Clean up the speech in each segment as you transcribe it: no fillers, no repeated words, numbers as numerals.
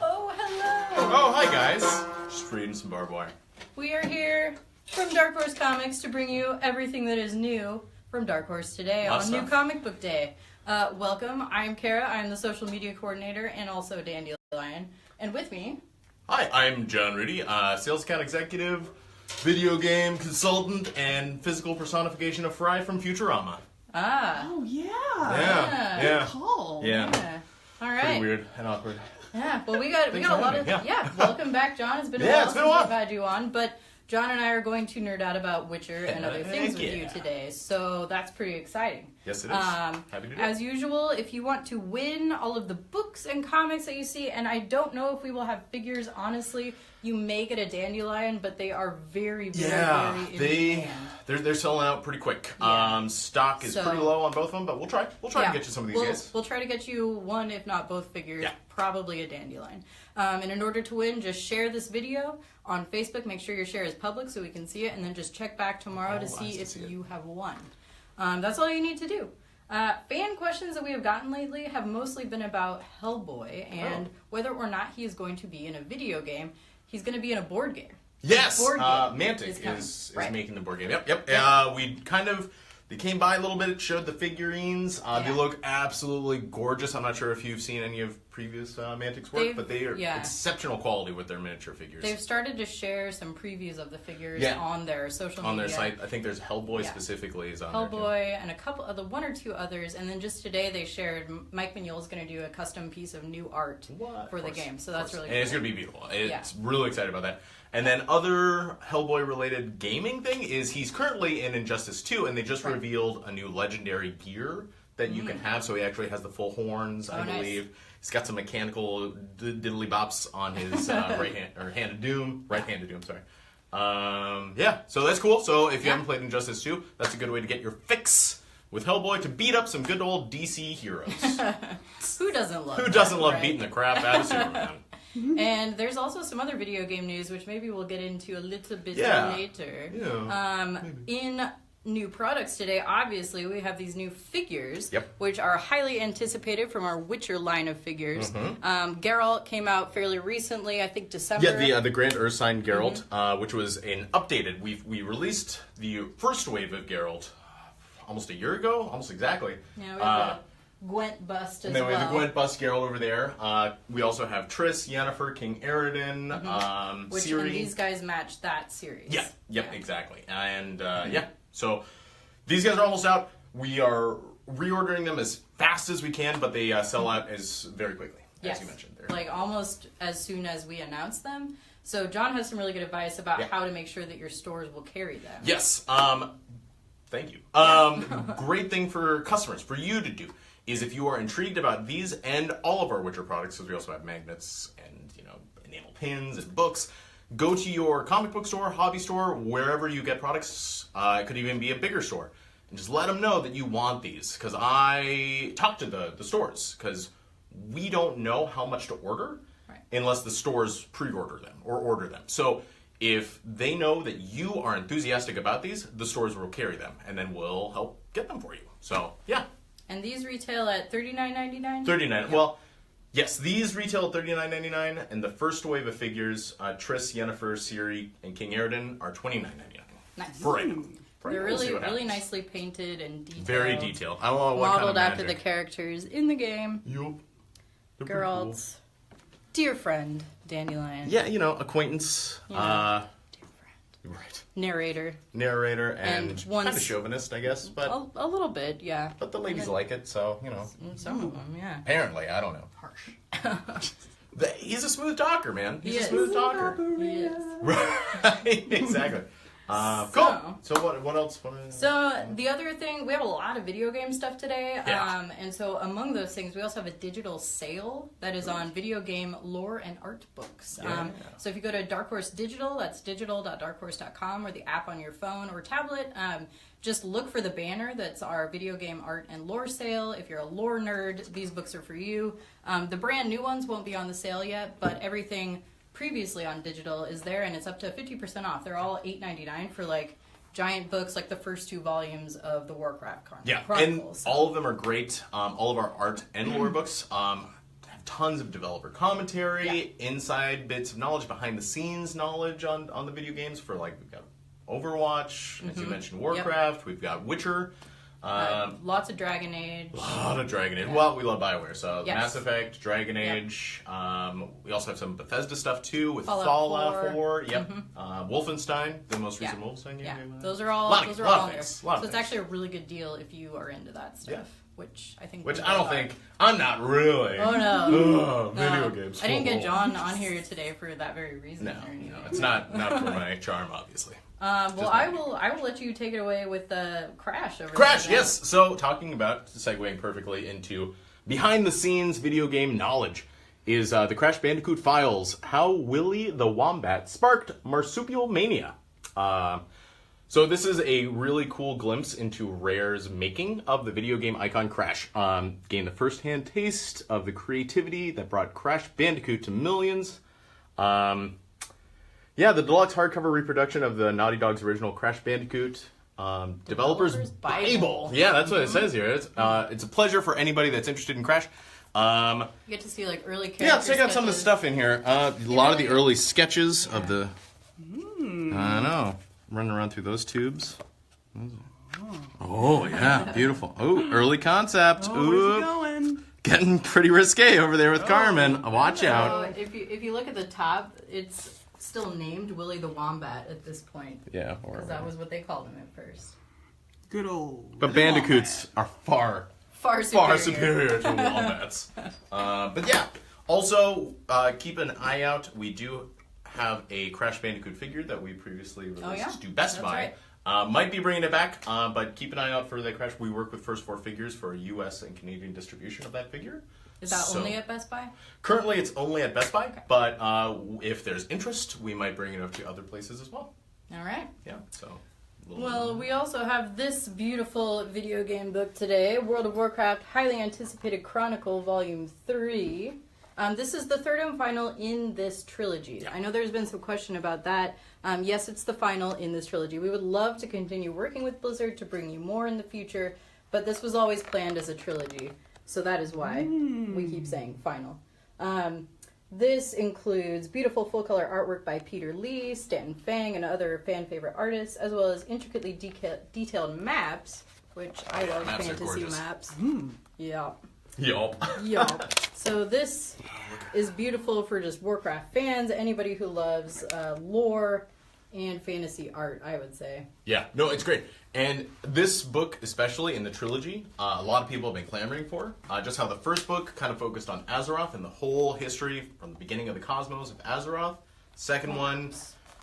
Oh, hello! Oh, hi guys. Just reading some barbed wire. We are here from Dark Horse Comics to bring you everything that is new from Dark Horse today on New Comic Book Day. Welcome, I'm Kara, I'm the social media coordinator and also Dandelion. And with me... Hi, I'm John Rudy, sales account executive, video game consultant, and physical personification of Fry from Futurama. Ah. Oh, yeah. Yeah. Call. Yeah. All right. Pretty weird and awkward. Yeah, well, we got a lot of... Yeah, welcome back, John. It's been a while since we've had you on, but John and I are going to nerd out about Witcher and other things with you today, so that's pretty exciting. Yes, it is. Happy to do it. As usual, if you want to win all of the books and comics that you see, and I don't know if we will have figures, honestly, you may get a Dandelion, but they are very in demand. They're selling out pretty quick. Yeah. Stock is pretty low on both of them, but we'll try to get you some of these guys. We'll try to get you one, if not both figures, probably a Dandelion. And in order to win, just share this video on Facebook. Make sure your share is public so we can see it, and then just check back tomorrow to see if you have won. That's all you need to do. Fan questions that we have gotten lately have mostly been about Hellboy and whether or not he is going to be in a video game. He's going to be in a board game. Yes, Mantic is making the board game. Yep. They came by a little bit, showed the figurines. They look absolutely gorgeous. I'm not sure if you've seen any of previous Mantic's work, but they are exceptional quality with their miniature figures. They've started to share some previews of the figures on their social media. On their site. I think there's Hellboy specifically is on there. Hellboy and a couple of the one or two others. And then just today they shared Mike Mignola's going to do a custom piece of new art for the game. So that's really cool. And it's going to be beautiful. It's really excited about that. And then other Hellboy-related gaming thing is he's currently in Injustice 2, and they just revealed a new legendary gear that you can have. So he actually has the full horns, I believe. Nice. He's got some mechanical diddly bops on his hand-handed doom. Right-handed doom, sorry. So that's cool. So if you haven't played Injustice 2, that's a good way to get your fix with Hellboy to beat up some good old DC heroes. Who doesn't love beating the crap out of Superman? And there's also some other video game news, which maybe we'll get into a little bit later. In new products today, obviously, we have these new figures, which are highly anticipated from our Witcher line of figures. Geralt came out fairly recently, I think December. Yeah, the Grand Ursine Geralt, which was an updated. We released the first wave of Geralt almost a year ago, almost exactly. Yeah, we have Gwent bust as well. And then we have the Gwent bust Geralt over there. We also have Triss, Yennefer, King Eridan, Ciri. And these guys match that series. Yep, exactly. And so these guys are almost out. We are reordering them as fast as we can, but they sell out very quickly, as you mentioned. Like almost as soon as we announce them. So John has some really good advice about how to make sure that your stores will carry them. Yes. Thank you. Great thing for customers, for you to do, is if you are intrigued about these and all of our Witcher products, because we also have magnets and enamel pins and books, go to your comic book store, hobby store, wherever you get products. It could even be a bigger store, and just let them know that you want these. Because I talked to the stores, because we don't know how much to order unless the stores pre-order them or order them. So if they know that you are enthusiastic about these, the stores will carry them, and then we'll help get them for you. So yeah. And these retail at $39.99? $39. Well, yes, these retail at $39.99, and the first wave of figures, Triss, Yennefer, Ciri, and King Eridan, are $29.99. Nice. For right now. They're really nicely painted and detailed. Very detailed. I don't know what modeled kind of after the characters in the game. Yup. Geralt's dear friend, Dandelion. Yeah, acquaintance. Dear friend. Right. Narrator, and kind of chauvinist, I guess, but a little bit, yeah. But the ladies like it, so Some of them, yeah. Apparently, I don't know. Harsh. He's a smooth talker, man. He's a smooth talker. He is. Right, exactly. Cool. So what else? So the other thing, we have a lot of video game stuff today. Yeah. And so among those things, we also have a digital sale that is on video game lore and art books. So if you go to Dark Horse Digital, that's digital.darkhorse.com, or the app on your phone or tablet, just look for the banner that's our video game art and lore sale. If you're a lore nerd, these books are for you. The brand new ones won't be on the sale yet, but everything previously on digital is there, and it's up to 50% off. They're all $8.99 for giant books, like the first 2 volumes of the Warcraft Yeah, Chronicle. and all of them are great. All of our art and lore books have tons of developer commentary, inside bits of knowledge, behind the scenes knowledge on the video games for, like, we've got Overwatch, as you mentioned, Warcraft, we've got Witcher. Lots of Dragon Age. A lot of Dragon Age. Yeah. Well, we love BioWare, so Mass Effect, Dragon Age. We also have some Bethesda stuff too with Fallout 4. Yep. Wolfenstein, the most recent Wolfenstein game. Yeah, those are all on there. So it's actually a really good deal if you are into that stuff. Yeah. Which I don't think I'm not really. Oh no. Video games. I didn't get John on here today for that very reason. No, it's not for my charm, obviously. Well, I will let you take it away with Crash. Crash, yes. So, talking about, segueing perfectly into behind-the-scenes video game knowledge, is the Crash Bandicoot Files, How Willy the Wombat Sparked Marsupial Mania. So this is a really cool glimpse into Rare's making of the video game icon Crash. Gained the first-hand taste of the creativity that brought Crash Bandicoot to millions. Yeah, the deluxe hardcover reproduction of the Naughty Dog's original Crash Bandicoot. Developer's Bible. Yeah, that's what it says here. It's a pleasure for anybody that's interested in Crash. You get to see like early character Yeah, check out some of the stuff in here. A lot of the early sketches of the... I know. Running around through those tubes. Oh, yeah. Beautiful. Oh, early concept. Oh, where's he going? Getting pretty risque over there with Carmen. Watch out. If you look at the top, it's still named Willy the Wombat at this point. Yeah. Because that was what they called him at first. Good old. But Bandicoots are far superior to wombats. But yeah. Also, keep an eye out. We do have a Crash Bandicoot figure that we previously released to Best Buy. Right. Might be bringing it back, but keep an eye out for the Crash. We work with First 4 Figures for U.S. and Canadian distribution of that figure. Is that only at Best Buy? Currently, it's only at Best Buy, but if there's interest, we might bring it up to other places as well. All right. Yeah, so... Well, we also have this beautiful video game book today, World of Warcraft Highly Anticipated Chronicle Volume 3. This is the third and final in this trilogy. Yeah. I know there's been some question about that. Yes, it's the final in this trilogy. We would love to continue working with Blizzard to bring you more in the future, but this was always planned as a trilogy, so that is why we keep saying final. This includes beautiful full-color artwork by Peter Lee, Stanton Fang, and other fan-favorite artists, as well as intricately detailed maps, which I love fantasy maps. Yup. So this is beautiful for just Warcraft fans, anybody who loves lore and fantasy art, I would say. Yeah, no, it's great. And this book, especially in the trilogy, a lot of people have been clamoring for. Just how the first book kind of focused on Azeroth and the whole history from the beginning of the cosmos of Azeroth. Second one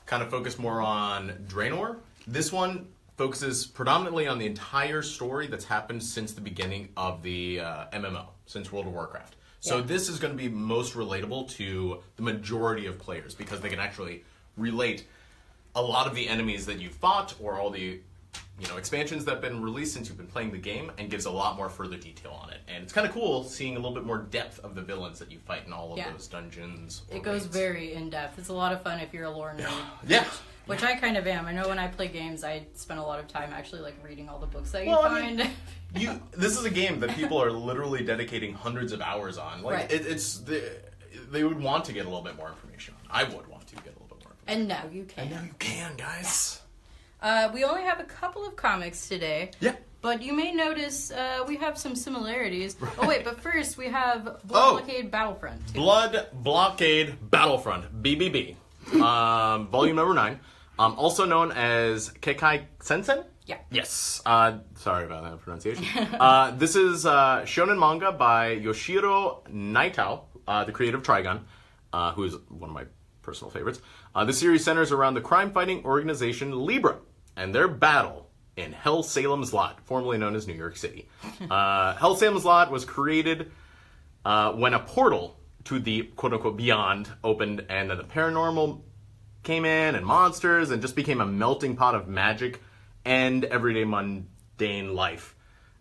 kind of focused more on Draenor. This one focuses predominantly on the entire story that's happened since the beginning of the MMO, since World of Warcraft. So this is going to be most relatable to the majority of players because they can actually relate a lot of the enemies that you've fought or all the expansions that have been released since you've been playing the game, and gives a lot more further detail on it. And it's kind of cool seeing a little bit more depth of the villains that you fight in all of those dungeons. It goes very in-depth. It's a lot of fun if you're a lore nerd. Yeah. Which I kind of am. I know when I play games, I spend a lot of time actually reading all the books that you find. I mean, this is a game that people are literally dedicating hundreds of hours on. They would want to get a little bit more information on. I would want to get a little bit more information. And now you can. And now you can, guys. We only have a couple of comics today. Yeah. But you may notice we have some similarities. Right. Oh, wait, but first we have Blockade Battlefront. Blood Blockade Battlefront, BBB. Volume number 9. Also known as Kekai Sensen? Yeah. Yes. Sorry about that pronunciation. This is shonen manga by Yoshiro Naitao, the creator of Trigun, who is one of my personal favorites. The series centers around the crime-fighting organization Libra and their battle in Hell Salem's Lot, formerly known as New York City. Hell Salem's Lot was created when a portal to the quote-unquote beyond opened, and then the paranormal came in and monsters and just became a melting pot of magic and everyday mundane life.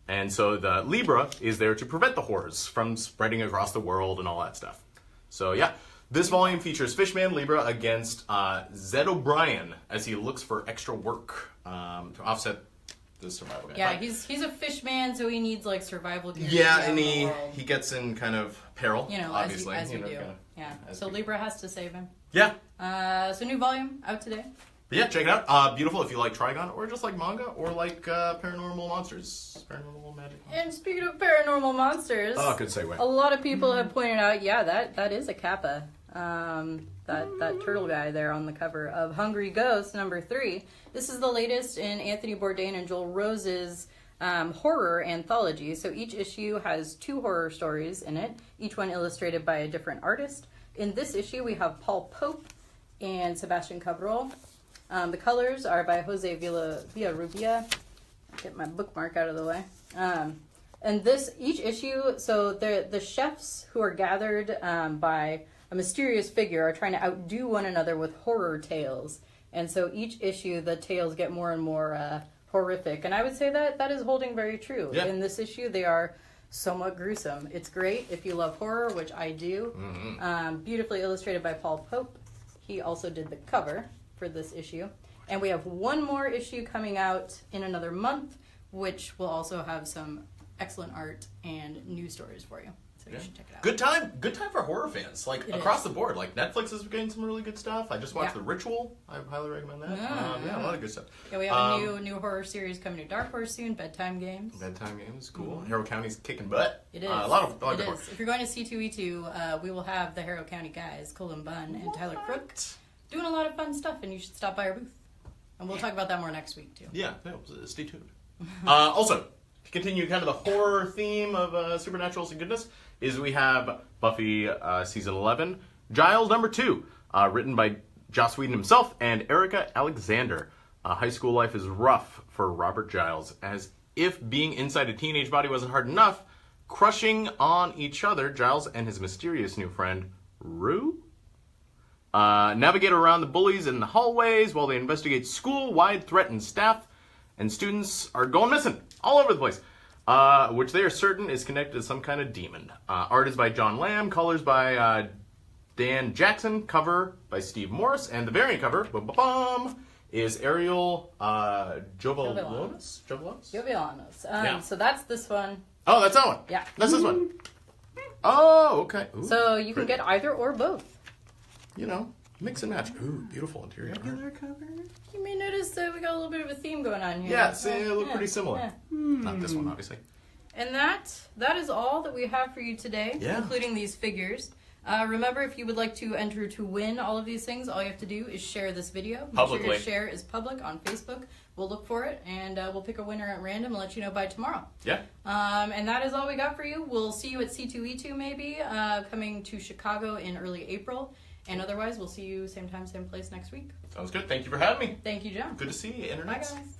And so the Libra is there to prevent the horrors from spreading across the world and all that stuff. So yeah, This volume features Fishman Libra against Zed O'Brien as he looks for extra work to offset the survival guy. Yeah, he's a fish man, so he needs like survival gear. Yeah, and he gets in kind of peril, obviously. As you do. Yeah. So Libra has to save him. Yeah. So new volume out today. But yeah, check it out. Beautiful if you like Trigon or just like manga or like paranormal monsters. Paranormal magic. And speaking of paranormal monsters. Oh, good segue. A lot of people have pointed out, that is a Kappa. That turtle guy there on the cover of Hungry Ghost #3. This is the latest in Anthony Bourdain and Joel Rose's horror anthology. So each issue has 2 horror stories in it, each one illustrated by a different artist. In this issue, we have Paul Pope and Sebastian Cabral. The colors are by Jose Villarrubia. Get my bookmark out of the way. And each issue, so the chefs who are gathered by a mysterious figure are trying to outdo one another with horror tales. And so each issue, the tales get more and more horrific. And I would say that is holding very true. Yeah. In this issue, they are somewhat gruesome. It's great if you love horror, which I do. Mm-hmm. Beautifully illustrated by Paul Pope. He also did the cover for this issue. And we have one more issue coming out in another month, which will also have some excellent art and news stories for you. So you should check it out. Good time for horror fans. Like across the board. Like Netflix is getting some really good stuff. I just watched The Ritual. I highly recommend that. A lot of good stuff. Yeah, we have a new horror series coming to Dark Horse soon. Bedtime Games. Bedtime Games, cool. Harrow County's kicking butt. It is. A lot of horror. If you're going to C2E2, we will have the Harrow County guys, Colin Bunn and Tyler Crook, doing a lot of fun stuff, and you should stop by our booth. And we'll talk about that more next week, too. Yeah, stay tuned. Also, to continue kind of the horror theme of supernaturals and goodness, is we have Buffy Season 11, Giles #2, written by Joss Whedon himself and Erica Alexander. High school life is rough for Robert Giles, as if being inside a teenage body wasn't hard enough, crushing on each other, Giles and his mysterious new friend, Rue, navigate around the bullies in the hallways while they investigate school-wide threatened staff, and students are going missing all over the place, which they are certain is connected to some kind of demon. Art is by John Lamb, colors by Dan Jackson, cover by Steve Morris, and the variant cover is Ariel Jovellanos. So that's this one. Oh, that's that one. Yeah. That's this one. Oh, okay. Ooh, so you can get either or both. Mix and match. Ooh, beautiful interior art. Cover. You may notice that we got a little bit of a theme going on here. Yeah, they look pretty similar. Yeah. Not this one, obviously. And that is all that we have for you today, including these figures. Remember, if you would like to enter to win all of these things, all you have to do is share this video. Make sure your share is public on Facebook. We'll look for it, and we'll pick a winner at random and let you know by tomorrow. Yeah. And that is all we got for you. We'll see you at C2E2 maybe, coming to Chicago in early April. And otherwise, we'll see you same time, same place next week. Sounds good. Thank you for having me. Thank you, John. Good to see you, Internet. Bye, guys.